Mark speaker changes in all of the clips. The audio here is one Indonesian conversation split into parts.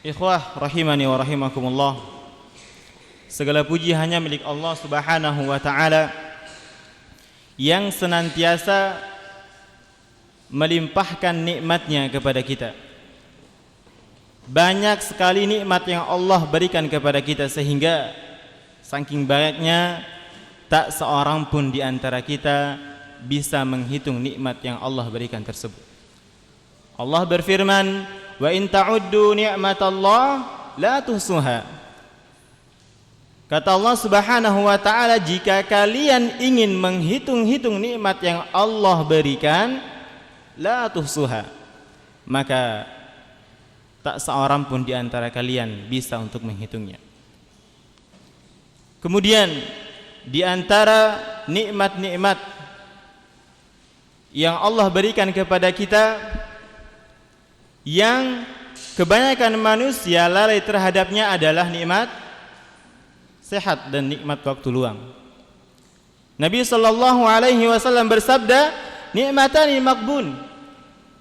Speaker 1: Ikhwah rahimani wa rahimakumullah. Segala puji hanya milik Allah Subhanahu wa taala yang senantiasa melimpahkan nikmatnya kepada kita. Banyak sekali nikmat yang Allah berikan kepada kita sehingga saking banyaknya tak seorang pun di antara kita bisa menghitung nikmat yang Allah berikan tersebut. Allah berfirman, "Wa in ta'uddu ni'matallah la tuhsuha." Kata Allah Subhanahu wa taala, jika kalian ingin menghitung-hitung nikmat yang Allah berikan, la tuhsuha, maka tak seorang pun di antara kalian bisa untuk menghitungnya. Kemudian di antara nikmat-nikmat yang Allah berikan kepada kita yang kebanyakan manusia lalai terhadapnya adalah nikmat sehat dan nikmat waktu luang. Nabi sallallahu alaihi wasallam bersabda, "Nikmatani maqbun."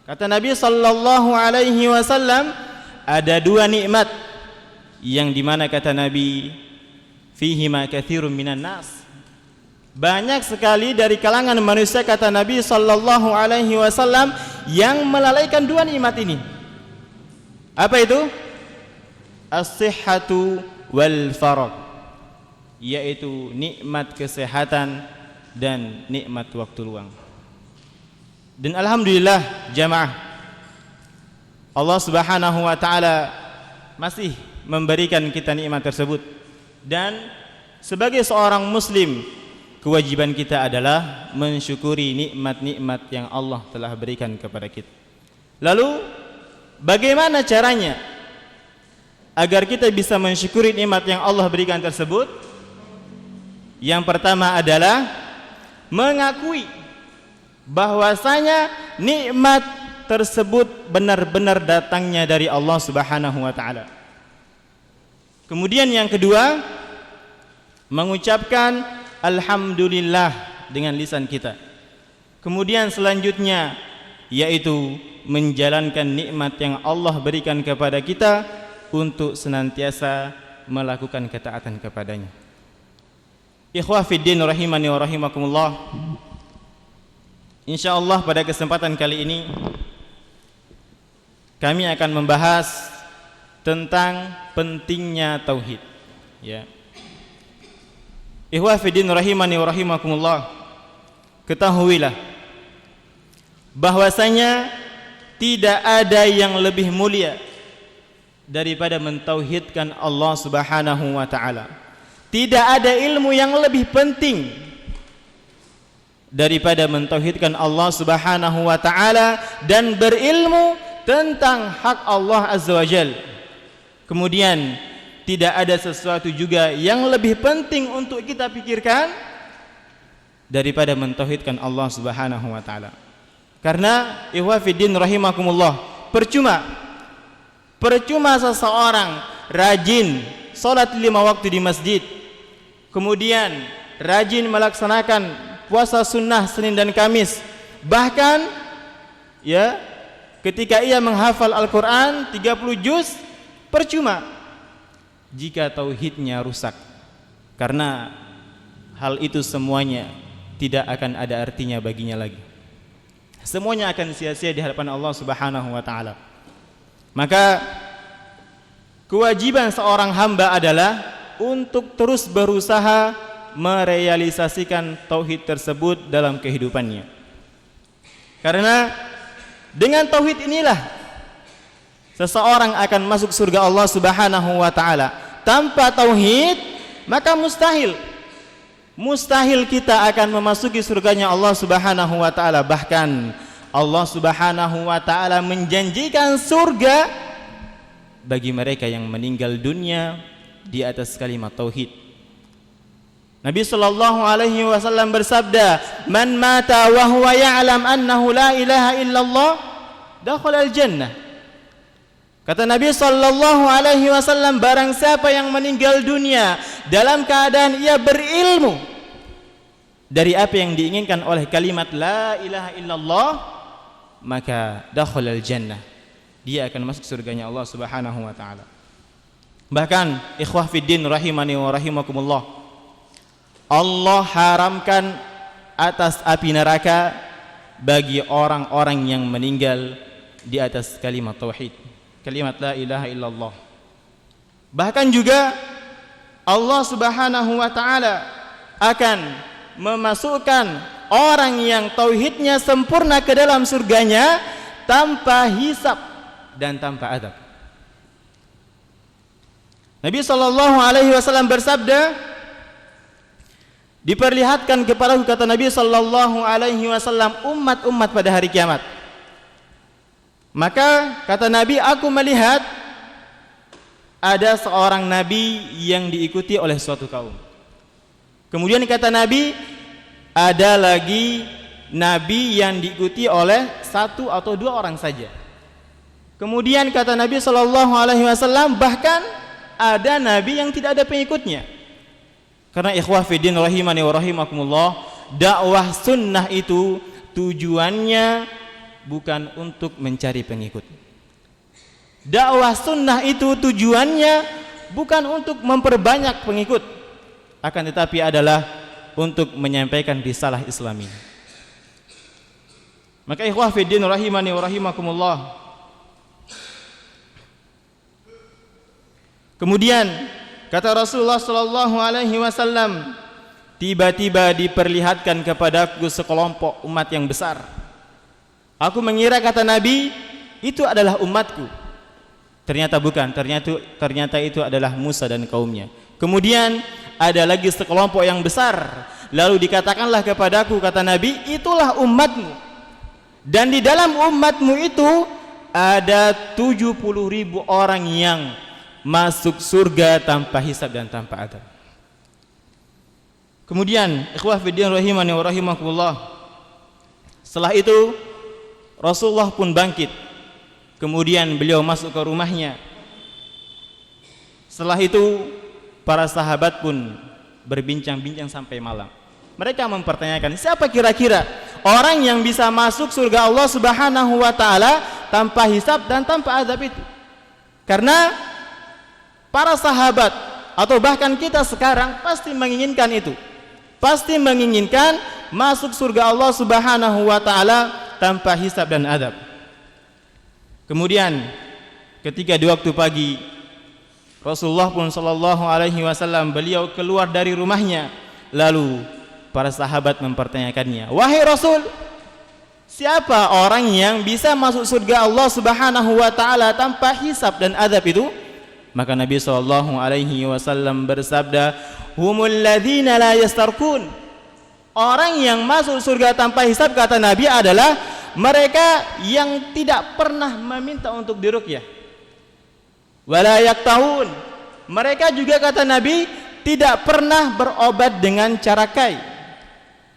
Speaker 1: Kata Nabi sallallahu alaihi wasallam, ada dua nikmat yang dimana kata Nabi, "Fihima katsirun minan nas." Banyak sekali dari kalangan manusia, kata Nabi sallallahu alaihi wasallam, yang melalaikan dua nikmat ini. Apa itu? As-sihhatu wal faragh, yaitu nikmat kesehatan dan nikmat waktu luang. Dan alhamdulillah jamaah, Allah Subhanahu wa taala masih memberikan kita nikmat tersebut. Dan sebagai seorang muslim, kewajiban kita adalah mensyukuri nikmat-nikmat yang Allah telah berikan kepada kita. Lalu bagaimana caranya agar kita bisa mensyukuri nikmat yang Allah berikan tersebut? Yang pertama adalah mengakui bahwasanya nikmat tersebut benar-benar datangnya dari Allah Subhanahu wa taala. Kemudian yang kedua, mengucapkan alhamdulillah dengan lisan kita. Kemudian selanjutnya yaitu menjalankan nikmat yang Allah berikan kepada kita untuk senantiasa melakukan ketaatan kepadanya. Ikhwah fiddin rahimani wa rahimakumullah. Insyaallah pada kesempatan kali ini kami akan membahas tentang pentingnya tauhid, ya. Ikhwah fiddin rahimani wa rahimakumullah, ketahuilah bahwasanya tidak ada yang lebih mulia daripada mentauhidkan Allah Subhanahu wa taala. Tidak ada ilmu yang lebih penting daripada mentauhidkan Allah Subhanahu wa taala dan berilmu tentang hak Allah Azza wa Jalla. Kemudian tidak ada sesuatu juga yang lebih penting untuk kita pikirkan daripada mentauhidkan Allah Subhanahu wa taala. Karena ikhwah fiddin rahimakumullah, percuma seseorang rajin salat 5 waktu di masjid, kemudian rajin melaksanakan puasa sunnah Senin dan Kamis, bahkan ya ketika ia menghafal Al-Quran 30 juz, percuma jika tauhidnya rusak, karena hal itu semuanya tidak akan ada artinya baginya lagi. Semuanya akan sia-sia di hadapan Allah Subhanahu wa taala. Maka kewajiban seorang hamba adalah untuk terus berusaha merealisasikan tauhid tersebut dalam kehidupannya. Karena dengan tauhid inilah seseorang akan masuk surga Allah Subhanahu wa taala. Tanpa tauhid maka mustahil kita akan memasuki surganya Allah Subhanahu wa taala. Bahkan Allah Subhanahu wa taala menjanjikan surga bagi mereka yang meninggal dunia di atas kalimat tauhid. Nabi sallallahu alaihi wasallam bersabda, "Man mata wa huwa ya'lam annahu la ilaha illallah, dakhala al-jannah." Kata Nabi sallallahu alaihi wasallam, barang siapa yang meninggal dunia dalam keadaan ia berilmu dari apa yang diinginkan oleh kalimat la ilaha illallah, maka dakhala al-jannah, dia akan masuk surganya Allah Subhanahu wa taala. Bahkan ikhwah fiddin rahimani wa rahimakumullah, Allah haramkan atas api neraka bagi orang-orang yang meninggal di atas kalimat tauhid, kalimat la ilaha illallah. Bahkan juga Allah Subhanahu wa taala akan memasukkan orang yang tauhidnya sempurna ke dalam surganya tanpa hisab dan tanpa adab. Nabi SAW bersabda, diperlihatkan kepadaku, kata Nabi SAW, umat-umat pada hari kiamat. Maka kata Nabi, aku melihat ada seorang Nabi yang diikuti oleh suatu kaum. Kemudian kata Nabi, ada lagi Nabi yang diikuti oleh satu atau dua orang saja. Kemudian kata Nabi SAW, bahkan ada Nabi yang tidak ada pengikutnya. Karena ikhwah fiddin rahimani wa rahimakumullah, dakwah sunnah itu tujuannya bukan untuk mencari pengikut. Dakwah sunnah itu tujuannya bukan untuk memperbanyak pengikut, akan tetapi adalah untuk menyampaikan risalah Islami. Maka ikhwah fiddin rahimani wa rahimakumullah, kemudian kata Rasulullah sallallahu alaihi wasallam, tiba-tiba diperlihatkan kepadaku sekelompok umat yang besar. Aku mengira, kata Nabi, itu adalah umatku. Ternyata bukan, ternyata itu adalah Musa dan kaumnya. Kemudian ada lagi sekelompok yang besar. Lalu dikatakanlah kepadaku, kata Nabi, itulah umatmu. Dan di dalam umatmu itu ada 70.000 orang yang masuk surga tanpa hisab dan tanpa adab. Kemudian ikhwah fiddin rahimani wa rahimakumullah, setelah itu Rasulullah pun bangkit. Kemudian beliau masuk ke rumahnya. Setelah itu para sahabat pun berbincang-bincang sampai malam. Mereka mempertanyakan, siapa kira-kira orang yang bisa masuk surga Allah Subhanahu wa taala tanpa hisab dan tanpa adab itu? Karena para sahabat atau bahkan kita sekarang pasti menginginkan itu. Pasti menginginkan masuk surga Allah Subhanahu wa taala tanpa hisab dan adab. Kemudian ketika di waktu pagi, Rasulullah pun sallallahu alaihi wasallam beliau keluar dari rumahnya. Lalu para sahabat mempertanyakannya, wahai Rasul, siapa orang yang bisa masuk surga Allah Subhanahu wa taala tanpa hisab dan adab itu? Maka Nabi sallallahu alaihi wasallam bersabda, humul ladzina la yastarqun. Orang yang masuk surga tanpa hisab, kata Nabi, adalah mereka yang tidak pernah meminta untuk diruqyah. Wala yaktahun. Mereka juga, kata Nabi, tidak pernah berobat dengan cara kai,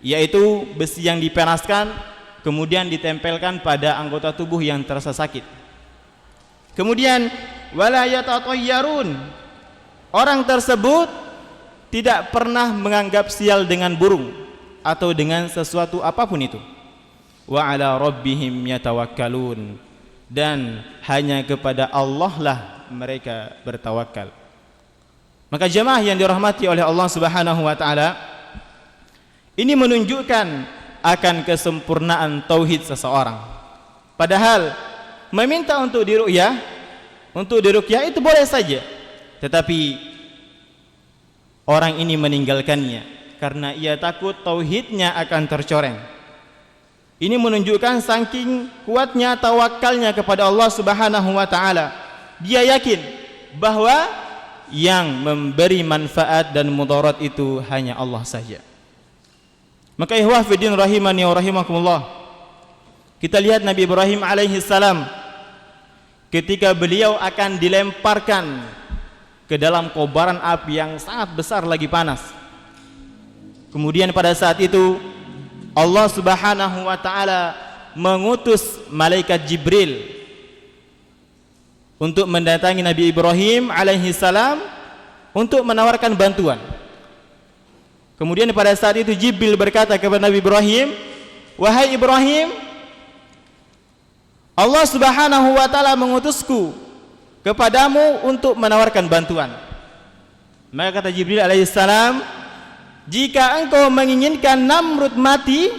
Speaker 1: yaitu besi yang dipanaskan kemudian ditempelkan pada anggota tubuh yang terasa sakit. Kemudian wala yatatayyarun. Orang tersebut tidak pernah menganggap sial dengan burung atau dengan sesuatu apapun itu. Wa ala rabbihim yatawakkalun. Dan hanya kepada Allah lah mereka bertawakal. Maka jemaah yang dirahmati oleh Allah Subhanahu wa taala, ini menunjukkan akan kesempurnaan tauhid seseorang. Padahal meminta untuk diruqyah itu boleh saja, tetapi orang ini meninggalkannya karena ia takut tauhidnya akan tercoreng. Ini menunjukkan saking kuatnya tawakalnya kepada Allah Subhanahu wa taala. Dia yakin bahwa yang memberi manfaat dan mudarat itu hanya Allah saja. Maka ikhwah fiddin rahimani wa rahimakumullah, kita lihat Nabi Ibrahim alaihi salam ketika beliau akan dilemparkan ke dalam kobaran api yang sangat besar lagi panas. Kemudian pada saat itu Allah Subhanahu wa taala mengutus malaikat Jibril untuk mendatangi Nabi Ibrahim alaihi salam untuk menawarkan bantuan. Kemudian pada saat itu Jibril berkata kepada Nabi Ibrahim, wahai Ibrahim, Allah Subhanahu wa taala mengutusku kepadamu untuk menawarkan bantuan. Maka kata Jibril alaihissalam, jika engkau menginginkan Namrud mati,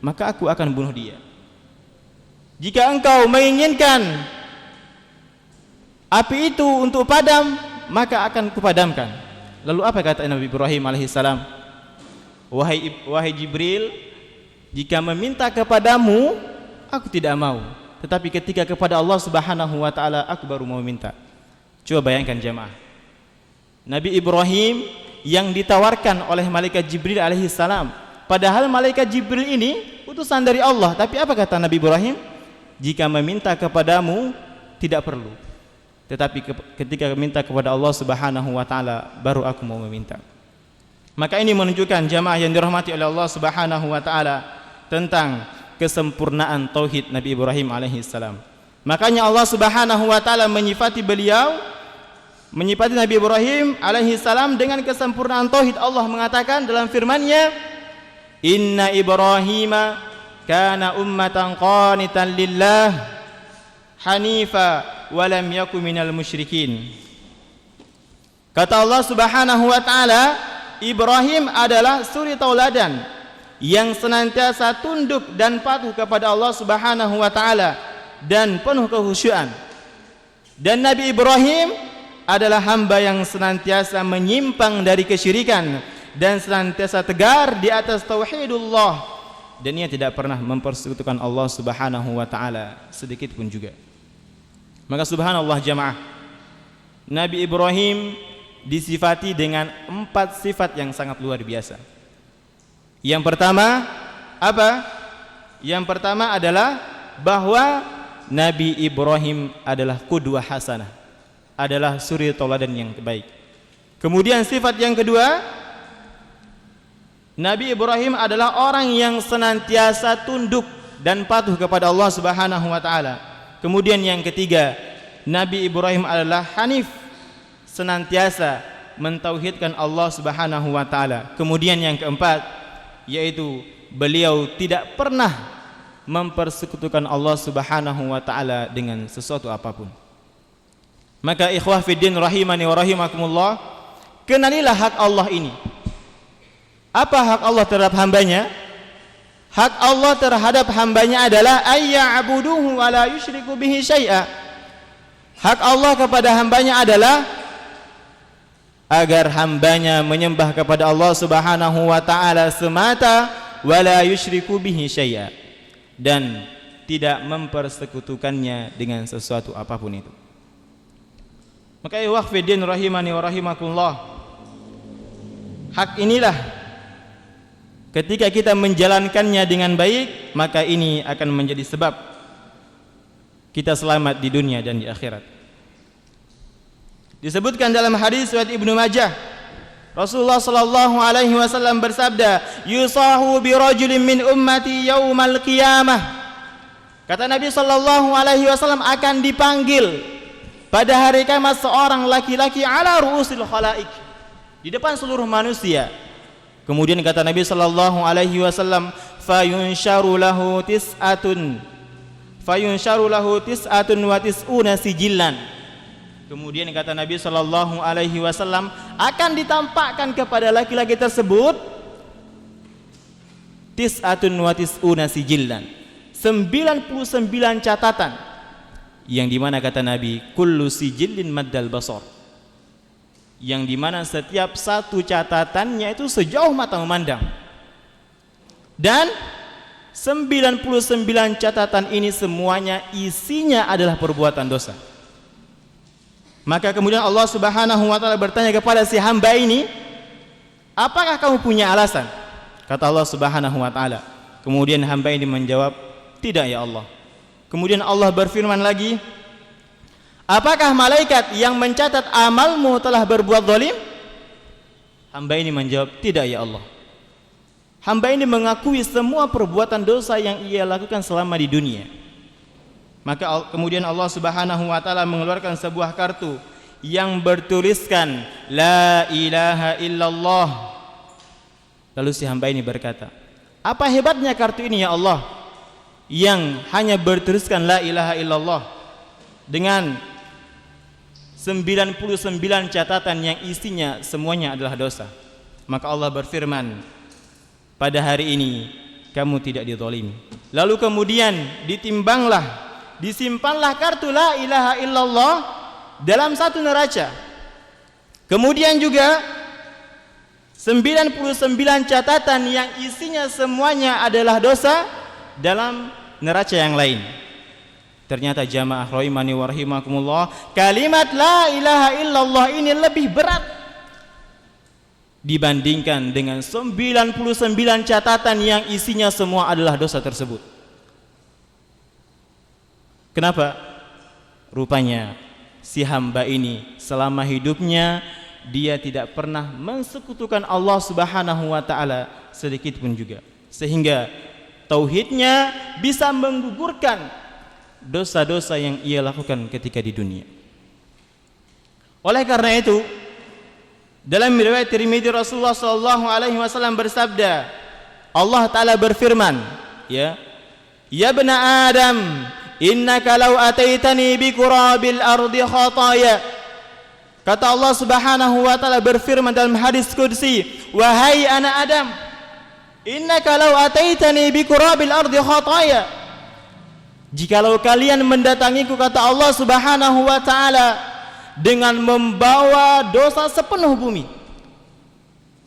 Speaker 1: maka aku akan bunuh dia. Jika engkau menginginkan api itu untuk padam, maka akan kupadamkan. Lalu apa kata Nabi Ibrahim alaihissalam? Wahai Jibril, jika meminta kepadamu, aku tidak mau. Tetapi ketika kepada Allah Subhanahu wa taala, aku baru mau minta. Coba bayangkan jemaah. Nabi Ibrahim yang ditawarkan oleh malaikat Jibril alaihissalam, padahal malaikat Jibril ini utusan dari Allah. Tapi apa kata Nabi Ibrahim? Jika meminta kepadamu tidak perlu, tetapi ketika meminta kepada Allah Subhanahu wa taala, baru aku mau meminta. Maka ini menunjukkan jamaah yang dirahmati oleh Allah Subhanahu wa taala tentang kesempurnaan tauhid Nabi Ibrahim alaihissalam. Makanya Allah Subhanahu wa taala menyifati Nabi Ibrahim alaihissalam dengan kesempurnaan tauhid. Allah mengatakan dalam firman-Nya, "Inna Ibrahima kana ummatan qanitan lillah hanifa wa lam yakun minal musyrikin." Kata Allah Subhanahu wa taala, Ibrahim adalah suri tauladan yang senantiasa tunduk dan patuh kepada Allah Subhanahu wa taala dan penuh kehusyuan. Dan Nabi Ibrahim adalah hamba yang senantiasa menyimpang dari kesyirikan dan senantiasa tegar di atas tauhidullah, dan ia tidak pernah mempersekutukan Allah Subhanahu wa taala sedikit pun juga. Maka subhanallah jamaah, Nabi Ibrahim disifati dengan 4 sifat yang sangat luar biasa. Yang pertama apa? Yang pertama adalah bahwa Nabi Ibrahim adalah qudwah hasanah, adalah suri tauladan yang baik. Kemudian sifat yang kedua, Nabi Ibrahim adalah orang yang senantiasa tunduk dan patuh kepada Allah Subhanahu wa taala. Kemudian yang ketiga, Nabi Ibrahim adalah hanif, senantiasa mentauhidkan Allah Subhanahu wa taala. Kemudian yang keempat, yaitu beliau tidak pernah mempersekutukan Allah Subhanahu wa taala dengan sesuatu apapun. Maka ikhwah fiddin rahimani wa rahimakumullah, kenalilah hak Allah ini. Apa hak Allah terhadap hambanya? Hak Allah terhadap hambanya adalah ayya'buduhu wa la yusyriku bihi syai'a. Hak Allah kepada hambanya adalah agar hambanya menyembah kepada Allah Subhanahu wa taala semata, wa la yusyriku bihi syai'a, dan tidak mempersekutukannya dengan sesuatu apapun itu. Maka ikhwah fiddin rahimani wa rahimakumullah, hak inilah ketika kita menjalankannya dengan baik, maka ini akan menjadi sebab kita selamat di dunia dan di akhirat. Disebutkan dalam hadis riwayat Ibnu Majah, Rasulullah sallallahu alaihi wasallam bersabda, "Yusahu bi rajulin min ummati yaumal qiyamah." Kata Nabi sallallahu alaihi wasallam, akan dipanggil pada hari kiamat seorang laki-laki ala ru'usil khalaik, di depan seluruh manusia. Kemudian kata Nabi sallallahu alaihi wasallam, "Fayunsharu lahu tis'atun wa tis'una sijillan." Kemudian kata Nabi sallallahu alaihi wasallam, akan ditampakkan kepada laki-laki tersebut tis'atun wa tis'una sijillan, 99 catatan, yang dimana kata Nabi, kullu sijillin maddal basar, yang dimana setiap satu catatannya itu sejauh mata memandang. Dan 99 catatan ini semuanya isinya adalah perbuatan dosa. Maka kemudian Allah Subhanahu wa taala bertanya kepada si hamba ini, apakah kamu punya alasan? Kata Allah Subhanahu wa taala. Kemudian hamba ini menjawab, tidak ya Allah. Kemudian Allah berfirman lagi, apakah malaikat yang mencatat amalmu telah berbuat zalim? Hamba ini menjawab, tidak ya Allah. Hamba ini mengakui semua perbuatan dosa yang ia lakukan selama di dunia. Maka kemudian Allah Subhanahu wa taala mengeluarkan sebuah kartu yang bertuliskan la ilaha illallah. Lalu si hamba ini berkata, apa hebatnya kartu ini ya Allah? yang hanya berteruskan la ilaha illallah dengan 99 catatan yang isinya semuanya adalah dosa, maka Allah berfirman, pada hari ini kamu tidak dizalimi. Lalu kemudian disimpanlah kartu la ilaha illallah dalam satu neraca. Kemudian juga 99 catatan yang isinya semuanya adalah dosa dalam neraca yang lain. Ternyata jamaah rahimani wa rahimakumullah, kalimat la ilaha illallah ini lebih berat dibandingkan dengan 99 catatan yang isinya semua adalah dosa tersebut. Kenapa? Rupanya si hamba ini selama hidupnya dia tidak pernah mensekutukan Allah Subhanahu wa taala sedikit pun juga, sehingga tauhidnya bisa menggugurkan dosa-dosa yang ia lakukan ketika di dunia. Oleh karena itu, dalam riwayat Tirmidzi Rasulullah sallallahu alaihi wasallam bersabda, Allah taala berfirman, ya bani Adam, innaka law ataitani bi qurabil ardi khataya. Kata Allah Subhanahu wa taala berfirman dalam hadis qudsi, wahai anak Adam, innaka law ataitani bi qurabil ardi khataya. Jikalau kalian mendatangiku, kata Allah Subhanahu wa taala, dengan membawa dosa sepenuh bumi,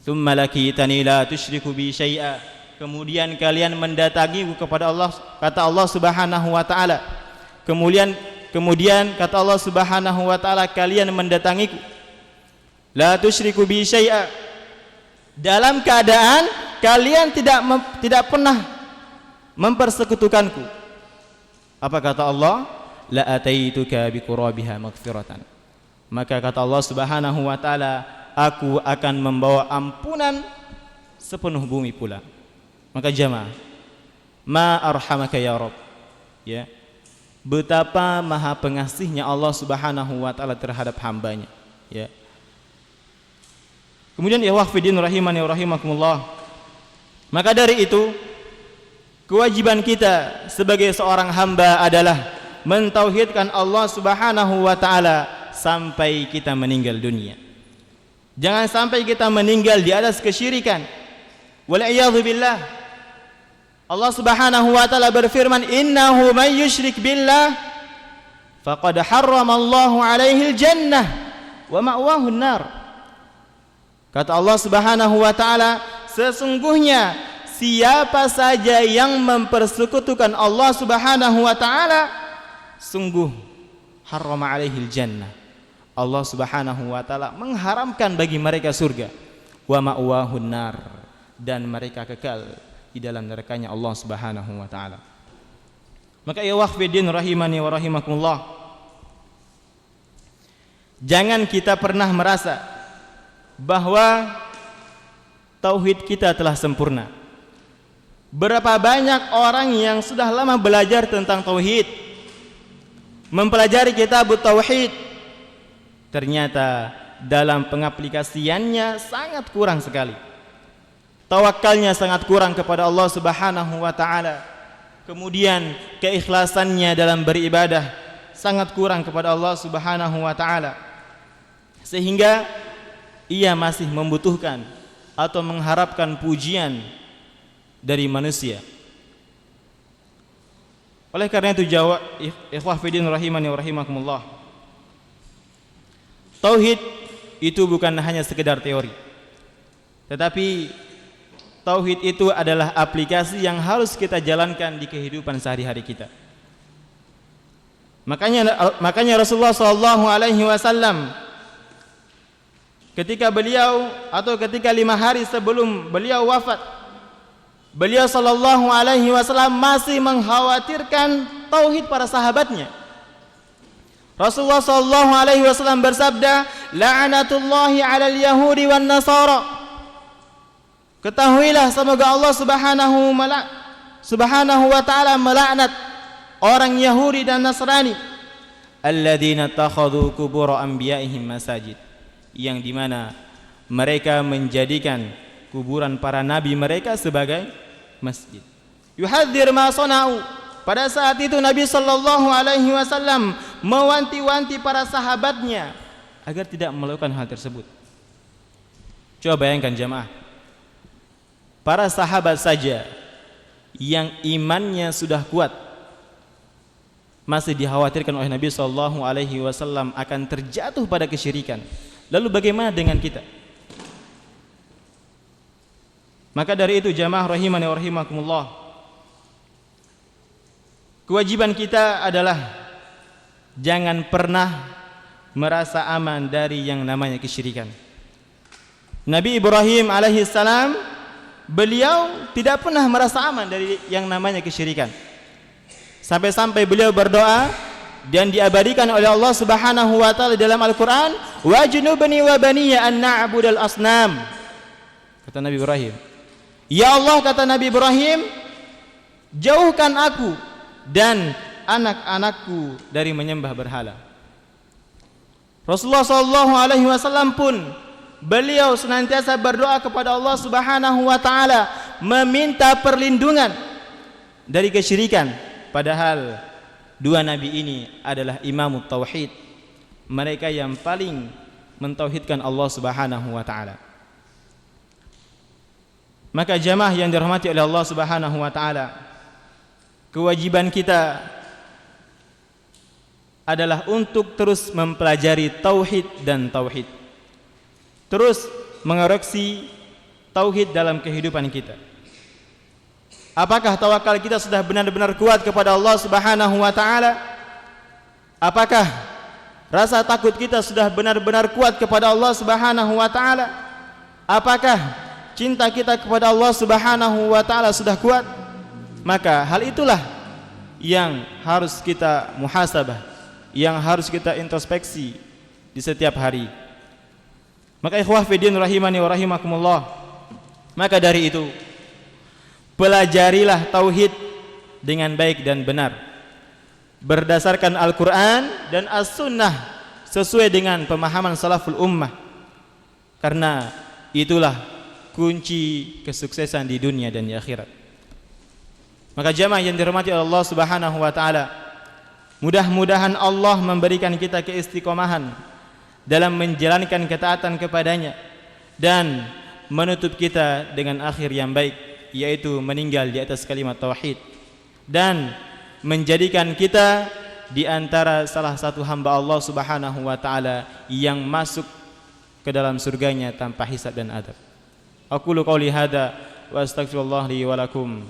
Speaker 1: tsumma lakitani la tusyriku bi syai'a, kemudian kalian mendatangiku kepada Allah, kata Allah Subhanahu wa taala, kemudian kata Allah Subhanahu wa taala, kalian mendatangiku la tusyriku bi syai'a, dalam keadaan kalian tidak pernah mempersekutukanku. Apa kata Allah? La ataituka bi qurabiha maghfiratan. Maka kata Allah Subhanahu wa taala, aku akan membawa ampunan sepenuh bumi pula. Maka jamaah, ma arhamaka ya Rabb, ya, betapa maha pengasihnya Allah Subhanahu wa taala terhadap hambanya, ya. Kemudian ya wahfidin rahimani wa rahimakumullah, maka dari itu kewajiban kita sebagai seorang hamba adalah mentauhidkan Allah Subhanahu wa taala sampai kita meninggal dunia. Jangan sampai kita meninggal di atas kesyirikan. Wal iyadzu billah. Allah Subhanahu wa taala berfirman, innahu may yusyrik billah faqad harrama Allahu alaihi al-jannah wa ma'wahu an-nar. Kata Allah Subhanahu wa taala, sesungguhnya siapa saja yang mempersekutukan Allah Subhanahu wa taala, sungguh harrama alaihil jannah, Allah Subhanahu wa taala mengharamkan bagi mereka surga, wa ma'wahun nar, dan mereka kekal di dalam nerakanya Allah Subhanahu wa taala. Maka ya wahfidin rahimani wa rahimakumullah, jangan kita pernah merasa bahwa tauhid kita telah sempurna. Berapa banyak orang yang sudah lama belajar tentang tauhid, mempelajari kitab tauhid, ternyata dalam pengaplikasiannya sangat kurang sekali. Tawakalnya sangat kurang kepada Allah Subhanahu wa taala. Kemudian keikhlasannya dalam beribadah sangat kurang kepada Allah Subhanahu wa taala. Sehingga ia masih membutuhkan atau mengharapkan pujian dari manusia. Oleh karena itu jawab ikhwah fillah rahimani wa rahimakumullah, tauhid itu bukan hanya sekedar teori, tetapi tauhid itu adalah aplikasi yang harus kita jalankan di kehidupan sehari-hari kita. Makanya Rasulullah sallallahu alaihi wasallam ketika 5 hari sebelum beliau wafat, beliau sallallahu alaihi wasallam masih mengkhawatirkan tauhid para sahabatnya. Rasulullah sallallahu alaihi wasallam bersabda, la'natullahi 'alal yahudi wan nasara. Ketahuilah semoga Allah Subhanahu wa taala melaknat orang Yahudi dan Nasrani, alladzina takhadhu qubur anbiya'ihim masajid, yang dimana mereka menjadikan kuburan para nabi mereka sebagai masjid. Yuhadzir ma sana'u, pada saat itu Nabi sallallahu alaihi wasallam mewanti-wanti para sahabatnya agar tidak melakukan hal tersebut. Coba bayangkan jamaah, para sahabat saja yang imannya sudah kuat masih dikhawatirkan oleh Nabi sallallahu alaihi wasallam akan terjatuh pada kesyirikan. Lalu bagaimana dengan kita? Maka dari itu jamaah rahimani wa rahimakumullah, kewajiban kita adalah jangan pernah merasa aman dari yang namanya kesyirikan. Nabi Ibrahim alaihi salam, beliau tidak pernah merasa aman dari yang namanya kesyirikan. Sampai-sampai beliau berdoa dan diabadikan oleh Allah Subhanahu wa taala dalam Al-Qur'an, wajnubni wa baniya an na'budal asnam. Kata Nabi Ibrahim, ya Allah, kata Nabi Ibrahim, jauhkan aku dan anak-anakku dari menyembah berhala. Rasulullah sallallahu alaihi wasallam pun beliau senantiasa berdoa kepada Allah Subhanahu wa taala meminta perlindungan dari kesyirikan, padahal dua nabi ini adalah imamut tauhid, mereka yang paling mentauhidkan Allah Subhanahu wa taala. Maka jamaah yang dirahmati oleh Allah Subhanahu wa taala, kewajiban kita adalah untuk terus mempelajari tauhid dan tauhid, terus mengoreksi tauhid dalam kehidupan kita. Apakah tawakal kita sudah benar-benar kuat kepada Allah Subhanahu wa taala? Apakah rasa takut kita sudah benar-benar kuat kepada Allah Subhanahu wa taala? Apakah cinta kita kepada Allah Subhanahu wa taala sudah kuat? Maka hal itulah yang harus kita muhasabah, yang harus kita introspeksi di setiap hari. Maka ikhwah fiddin rahimani wa rahimakumullah, maka dari itu pelajarilah tauhid dengan baik dan benar berdasarkan Al-Qur'an dan As-Sunnah sesuai dengan pemahaman salaful ummah, karena itulah kunci kesuksesan di dunia dan di akhirat. Maka jamaah yang dirahmati Allah Subhanahu wa taala, mudah-mudahan Allah memberikan kita keistiqomahan dalam menjalankan ketaatan kepadanya dan menutup kita dengan akhir yang baik, yaitu meninggal di atas kalimat tauhid, dan menjadikan kita di antara salah satu hamba Allah Subhanahu wa taala yang masuk ke dalam surganya tanpa hisab dan adab. Aqulu qouli hadza wa astaghfirullah li wa lakum.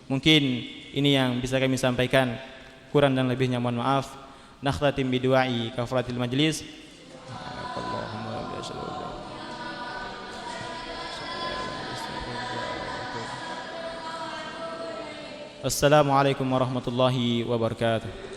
Speaker 1: Mungkin ini yang bisa kami sampaikan, kurang dan lebihnya mohon maaf. Nakhtatim bi du'ai kafaratil majlis. Assalamualaikum warahmatullahi wabarakatuh.